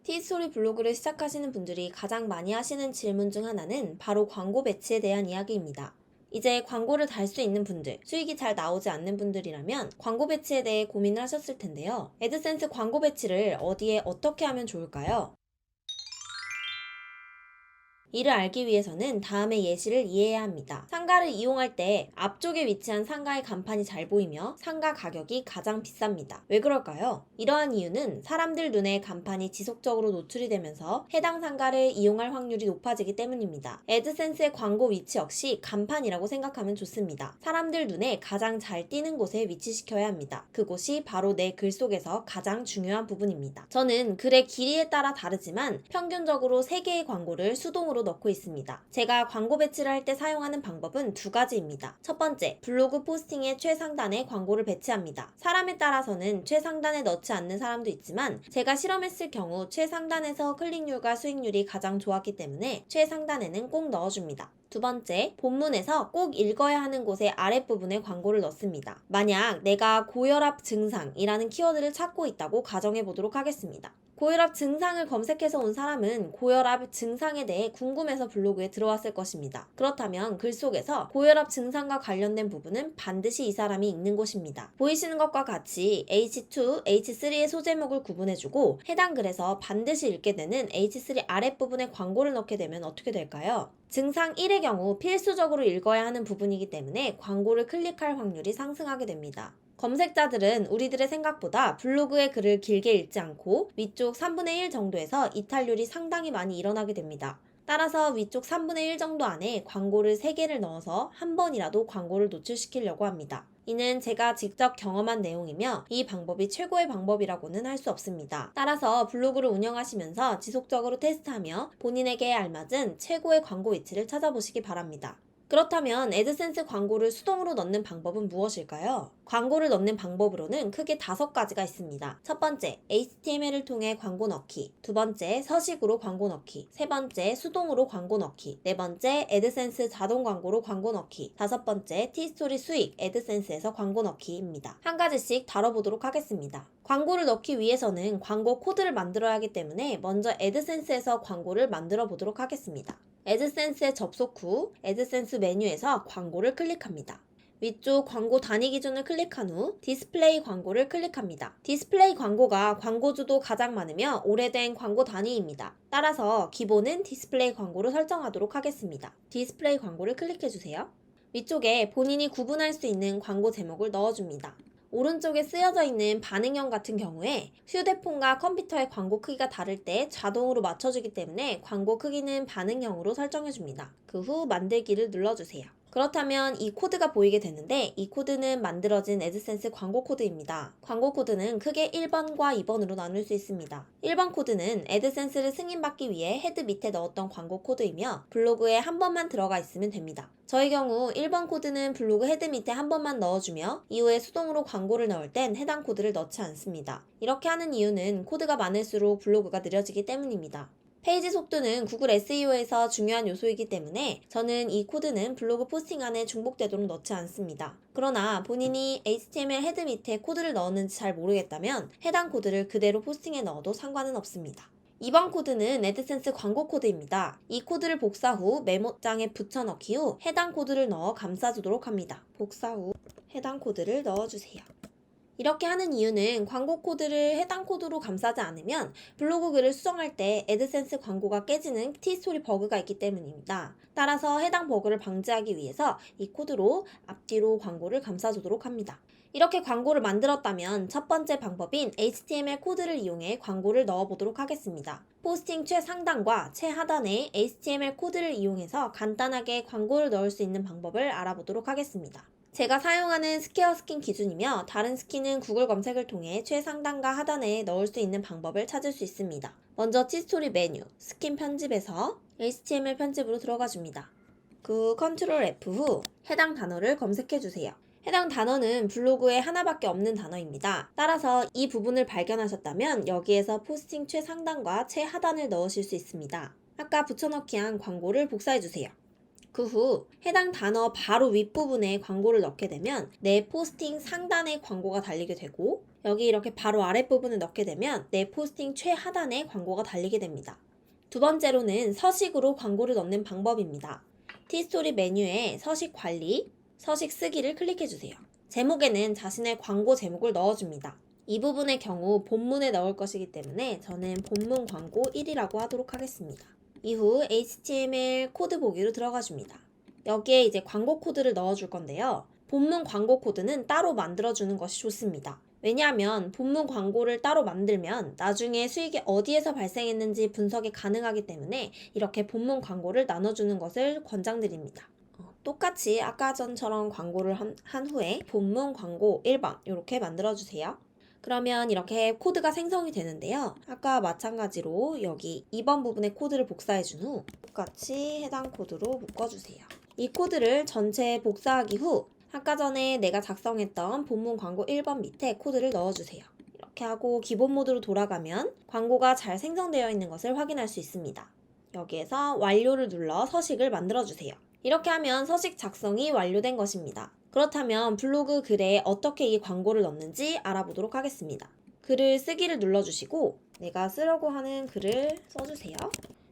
티스토리 블로그를 시작하시는 분들이 가장 많이 하시는 질문 중 하나는 바로 광고 배치에 대한 이야기입니다. 이제 광고를 달 수 있는 분들, 수익이 잘 나오지 않는 분들이라면 광고 배치에 대해 고민을 하셨을 텐데요. 애드센스 광고 배치를 어디에 어떻게 하면 좋을까요? 이를 알기 위해서는 다음의 예시를 이해해야 합니다. 상가를 이용할 때 앞쪽에 위치한 상가의 간판이 잘 보이며 상가 가격이 가장 비쌉니다. 왜 그럴까요? 이러한 이유는 사람들 눈에 간판이 지속적으로 노출이 되면서 해당 상가를 이용할 확률이 높아지기 때문입니다. 애드센스의 광고 위치 역시 간판이라고 생각하면 좋습니다. 사람들 눈에 가장 잘 띄는 곳에 위치시켜야 합니다. 그곳이 바로 내 글 속에서 가장 중요한 부분입니다. 저는 글의 길이에 따라 다르지만 평균적으로 3개의 광고를 수동으로 넣고 있습니다. 제가 광고 배치를 할 때 사용하는 방법은 두 가지입니다. 첫 번째, 블로그 포스팅의 최상단에 광고를 배치합니다. 사람에 따라서는 최상단에 넣지 않는 사람도 있지만 제가 실험했을 경우 최상단에서 클릭률과 수익률이 가장 좋았기 때문에 최상단에는 꼭 넣어줍니다. 두 번째, 본문에서 꼭 읽어야 하는 곳의 아랫부분에 광고를 넣습니다. 만약 내가 고혈압 증상이라는 키워드를 찾고 있다고 가정해 보도록 하겠습니다. 고혈압 증상을 검색해서 온 사람은 고혈압 증상에 대해 궁금해서 블로그에 들어왔을 것입니다. 그렇다면 글 속에서 고혈압 증상과 관련된 부분은 반드시 이 사람이 읽는 곳입니다. 보이시는 것과 같이 H2, H3의 소제목을 구분해주고 해당 글에서 반드시 읽게 되는 H3 아랫부분에 광고를 넣게 되면 어떻게 될까요? 증상 1의 경우 필수적으로 읽어야 하는 부분이기 때문에 광고를 클릭할 확률이 상승하게 됩니다. 검색자들은 우리들의 생각보다 블로그의 글을 길게 읽지 않고 위쪽 3분의 1 정도에서 이탈률이 상당히 많이 일어나게 됩니다. 따라서 위쪽 3분의 1 정도 안에 광고를 3개를 넣어서 한 번이라도 광고를 노출시키려고 합니다. 이는 제가 직접 경험한 내용이며 이 방법이 최고의 방법이라고는 할 수 없습니다. 따라서 블로그를 운영하시면서 지속적으로 테스트하며 본인에게 알맞은 최고의 광고 위치를 찾아보시기 바랍니다. 그렇다면 애드센스 광고를 수동으로 넣는 방법은 무엇일까요? 광고를 넣는 방법으로는 크게 5가지가 있습니다. 첫 번째, HTML을 통해 광고 넣기. 두 번째, 서식으로 광고 넣기. 세 번째, 수동으로 광고 넣기. 네 번째, 애드센스 자동 광고로 광고 넣기. 다섯 번째, 티스토리 수익, 애드센스에서 광고 넣기입니다. 한 가지씩 다뤄보도록 하겠습니다. 광고를 넣기 위해서는 광고 코드를 만들어야 하기 때문에 먼저 애드센스에서 광고를 만들어 보도록 하겠습니다. 애드센스에 접속 후 애드센스 메뉴에서 광고를 클릭합니다. 위쪽 광고 단위 기준을 클릭한 후 디스플레이 광고를 클릭합니다. 디스플레이 광고가 광고주도 가장 많으며 오래된 광고 단위입니다. 따라서 기본은 디스플레이 광고로 설정하도록 하겠습니다. 디스플레이 광고를 클릭해주세요. 위쪽에 본인이 구분할 수 있는 광고 제목을 넣어줍니다. 오른쪽에 쓰여져 있는 반응형 같은 경우에 휴대폰과 컴퓨터의 광고 크기가 다를 때 자동으로 맞춰주기 때문에 광고 크기는 반응형으로 설정해줍니다. 그 후 만들기를 눌러주세요. 그렇다면 이 코드가 보이게 되는데 이 코드는 만들어진 애드센스 광고 코드입니다. 광고 코드는 크게 1번과 2번으로 나눌 수 있습니다. 1번 코드는 애드센스를 승인받기 위해 헤드 밑에 넣었던 광고 코드이며 블로그에 한 번만 들어가 있으면 됩니다. 저의 경우 1번 코드는 블로그 헤드 밑에 한 번만 넣어주며 이후에 수동으로 광고를 넣을 땐 해당 코드를 넣지 않습니다. 이렇게 하는 이유는 코드가 많을수록 블로그가 느려지기 때문입니다. 페이지 속도는 구글 SEO에서 중요한 요소이기 때문에 저는 이 코드는 블로그 포스팅 안에 중복되도록 넣지 않습니다. 그러나 본인이 HTML 헤드 밑에 코드를 넣었는지 잘 모르겠다면 해당 코드를 그대로 포스팅에 넣어도 상관은 없습니다. 2번 코드는 애드센스 광고 코드입니다. 이 코드를 복사 후 메모장에 붙여넣기 후 해당 코드를 넣어 감싸주도록 합니다. 복사 후 해당 코드를 넣어주세요. 이렇게 하는 이유는 광고 코드를 해당 코드로 감싸지 않으면 블로그 글을 수정할 때 애드센스 광고가 깨지는 티스토리 버그가 있기 때문입니다. 따라서 해당 버그를 방지하기 위해서 이 코드로 앞뒤로 광고를 감싸주도록 합니다. 이렇게 광고를 만들었다면 첫 번째 방법인 HTML 코드를 이용해 광고를 넣어보도록 하겠습니다. 포스팅 최상단과 최하단에 HTML 코드를 이용해서 간단하게 광고를 넣을 수 있는 방법을 알아보도록 하겠습니다. 제가 사용하는 스퀘어 스킨 기준이며 다른 스킨은 구글 검색을 통해 최상단과 하단에 넣을 수 있는 방법을 찾을 수 있습니다. 먼저 티스토리 메뉴, 스킨 편집에서 HTML 편집으로 들어가 줍니다. 그 컨트롤 F 후 해당 단어를 검색해 주세요. 해당 단어는 블로그에 하나밖에 없는 단어입니다. 따라서 이 부분을 발견하셨다면 여기에서 포스팅 최상단과 최하단을 넣으실 수 있습니다. 아까 붙여넣기 한 광고를 복사해 주세요. 그 후 해당 단어 바로 윗부분에 광고를 넣게 되면 내 포스팅 상단에 광고가 달리게 되고, 여기 이렇게 바로 아랫부분을 넣게 되면 내 포스팅 최하단에 광고가 달리게 됩니다. 두 번째로는 서식으로 광고를 넣는 방법입니다. 티스토리 메뉴에 서식 관리, 서식 쓰기를 클릭해주세요. 제목에는 자신의 광고 제목을 넣어줍니다. 이 부분의 경우 본문에 넣을 것이기 때문에 저는 본문 광고 1이라고 하도록 하겠습니다. 이후 HTML 코드 보기로 들어가 줍니다. 여기에 이제 광고 코드를 넣어줄 건데요. 본문 광고 코드는 따로 만들어주는 것이 좋습니다. 왜냐하면 본문 광고를 따로 만들면 나중에 수익이 어디에서 발생했는지 분석이 가능하기 때문에 이렇게 본문 광고를 나눠주는 것을 권장드립니다. 똑같이 아까 전처럼 광고를 한 후에 본문 광고 1번 이렇게 만들어주세요. 그러면 이렇게 코드가 생성이 되는데요. 아까 마찬가지로 여기 2번 부분의 코드를 복사해준 후 똑같이 해당 코드로 묶어주세요. 이 코드를 전체 복사하기 후 아까 전에 내가 작성했던 본문 광고 1번 밑에 코드를 넣어주세요. 이렇게 하고 기본 모드로 돌아가면 광고가 잘 생성되어 있는 것을 확인할 수 있습니다. 여기에서 완료를 눌러 서식을 만들어주세요. 이렇게 하면 서식 작성이 완료된 것입니다. 그렇다면 블로그 글에 어떻게 이 광고를 넣는지 알아보도록 하겠습니다. 글을 쓰기를 눌러주시고 내가 쓰려고 하는 글을 써주세요.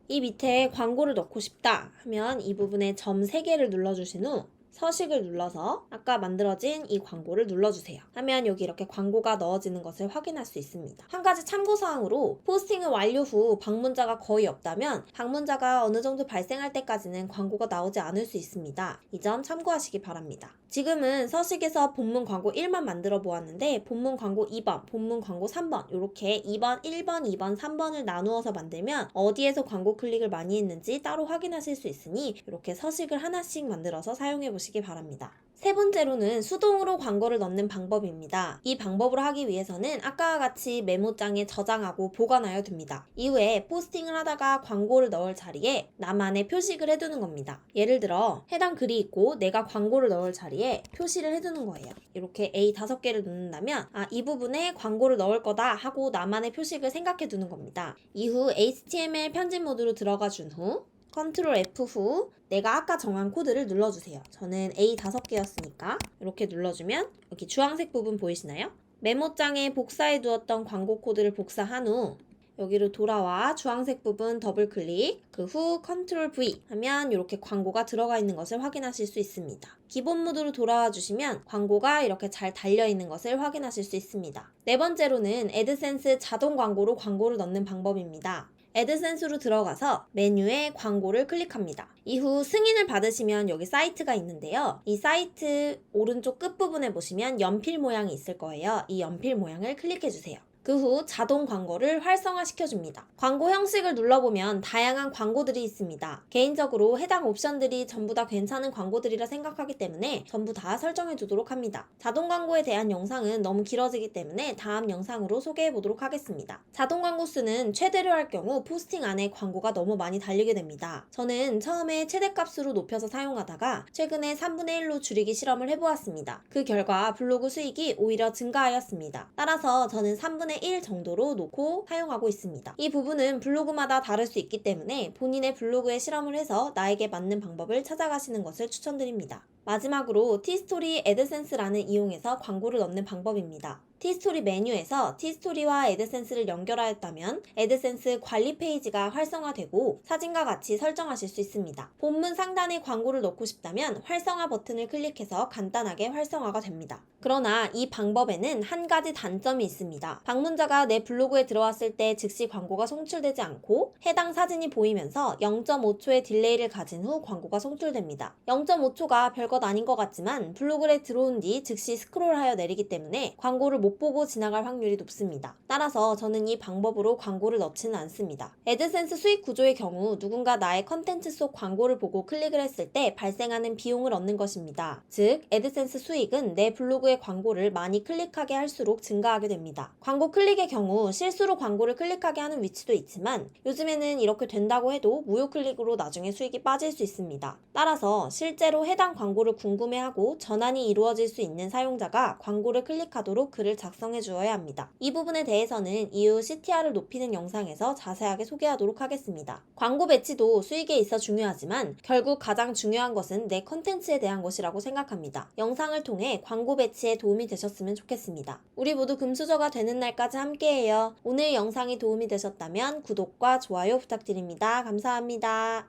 이 밑에 광고를 넣고 싶다 하면 이 부분에 점 3개를 눌러주신 후 서식을 눌러서 아까 만들어진 이 광고를 눌러주세요. 하면 여기 이렇게 광고가 넣어지는 것을 확인할 수 있습니다. 한 가지 참고사항으로 포스팅을 완료 후 방문자가 거의 없다면 방문자가 어느 정도 발생할 때까지는 광고가 나오지 않을 수 있습니다. 이 점 참고하시기 바랍니다. 지금은 서식에서 본문 광고 1만 만들어 보았는데 본문 광고 2번, 본문 광고 3번 이렇게 2번, 1번, 2번, 3번을 나누어서 만들면 어디에서 광고 클릭을 많이 했는지 따로 확인하실 수 있으니 이렇게 서식을 하나씩 만들어서 사용해 보시기 바랍니다. 세 번째로는 수동으로 광고를 넣는 방법입니다. 이 방법을 하기 위해서는 아까와 같이 메모장에 저장하고 보관하여 둡니다. 이후에 포스팅을 하다가 광고를 넣을 자리에 나만의 표식을 해두는 겁니다. 예를 들어 해당 글이 있고 내가 광고를 넣을 자리에 표시를 해두는 거예요. 이렇게 A 5개를 넣는다면 이 부분에 광고를 넣을 거다 하고 나만의 표식을 생각해 두는 겁니다. 이후 HTML 편집 모드로 들어가 준 후 Ctrl F 후 내가 아까 정한 코드를 눌러주세요. 저는 A 5개였으니까 이렇게 눌러주면 여기 주황색 부분 보이시나요? 메모장에 복사해 두었던 광고 코드를 복사한 후 여기로 돌아와 주황색 부분 더블 클릭, 그 후 Ctrl V 하면 이렇게 광고가 들어가 있는 것을 확인하실 수 있습니다. 기본 모드로 돌아와 주시면 광고가 이렇게 잘 달려 있는 것을 확인하실 수 있습니다. 네 번째로는 애드센스 자동 광고로 광고를 넣는 방법입니다. 애드센스로 들어가서 메뉴에 광고를 클릭합니다. 이후 승인을 받으시면 여기 사이트가 있는데요. 이 사이트 오른쪽 끝부분에 보시면 연필 모양이 있을 거예요. 이 연필 모양을 클릭해주세요. 그 후 자동 광고를 활성화시켜줍니다. 광고 형식을 눌러보면 다양한 광고들이 있습니다. 개인적으로 해당 옵션들이 전부 다 괜찮은 광고들이라 생각하기 때문에 전부 다 설정해 두도록 합니다. 자동 광고에 대한 영상은 너무 길어지기 때문에 다음 영상으로 소개해 보도록 하겠습니다. 자동 광고 수는 최대로 할 경우 포스팅 안에 광고가 너무 많이 달리게 됩니다. 저는 처음에 최대값으로 높여서 사용하다가 최근에 3분의 1로 줄이기 실험을 해보았습니다. 그 결과 블로그 수익이 오히려 증가하였습니다. 따라서 저는 3분의 1 정도로 놓고 사용하고 있습니다. 이 부분은 블로그마다 다를 수 있기 때문에 본인의 블로그에 실험을 해서 나에게 맞는 방법을 찾아가시는 것을 추천드립니다. 마지막으로 티스토리 애드센스란을 이용해서 광고를 넣는 방법입니다. 티스토리 메뉴에서 티스토리와 애드센스를 연결하였다면 애드센스 관리 페이지가 활성화되고 사진과 같이 설정하실 수 있습니다. 본문 상단에 광고를 넣고 싶다면 활성화 버튼을 클릭해서 간단하게 활성화가 됩니다. 그러나 이 방법에는 한 가지 단점이 있습니다. 방문자가 내 블로그에 들어왔을 때 즉시 광고가 송출되지 않고 해당 사진이 보이면서 0.5초의 딜레이를 가진 후 광고가 송출됩니다. 0.5초가 별것 아닌 것 같지만 블로그에 들어온 뒤 즉시 스크롤하여 내리기 때문에 광고를 못 보고 지나갈 확률이 높습니다. 따라서 저는 이 방법으로 광고를 넣지는 않습니다. 애드센스 수익 구조의 경우 누군가 나의 컨텐츠 속 광고를 보고 클릭을 했을 때 발생하는 비용을 얻는 것입니다. 즉 애드센스 수익은 내 블로그의 광고를 많이 클릭하게 할수록 증가하게 됩니다. 광고 클릭의 경우 실수로 광고를 클릭하게 하는 위치도 있지만 요즘에는 이렇게 된다고 해도 무료 클릭으로 나중에 수익이 빠질 수 있습니다. 따라서 실제로 해당 광고를 궁금해하고 전환이 이루어질 수 있는 사용자가 광고를 클릭하도록 글을 작성해 주어야 합니다. 이 부분에 대해서는 이후 CTR을 높이는 영상에서 자세하게 소개하도록 하겠습니다. 광고 배치도 수익에 있어 중요하지만 결국 가장 중요한 것은 내 컨텐츠에 대한 것이라고 생각합니다. 영상을 통해 광고 배치에 도움이 되셨으면 좋겠습니다. 우리 모두 금수저가 되는 날까지 함께해요. 오늘 영상이 도움이 되셨다면 구독과 좋아요 부탁드립니다. 감사합니다.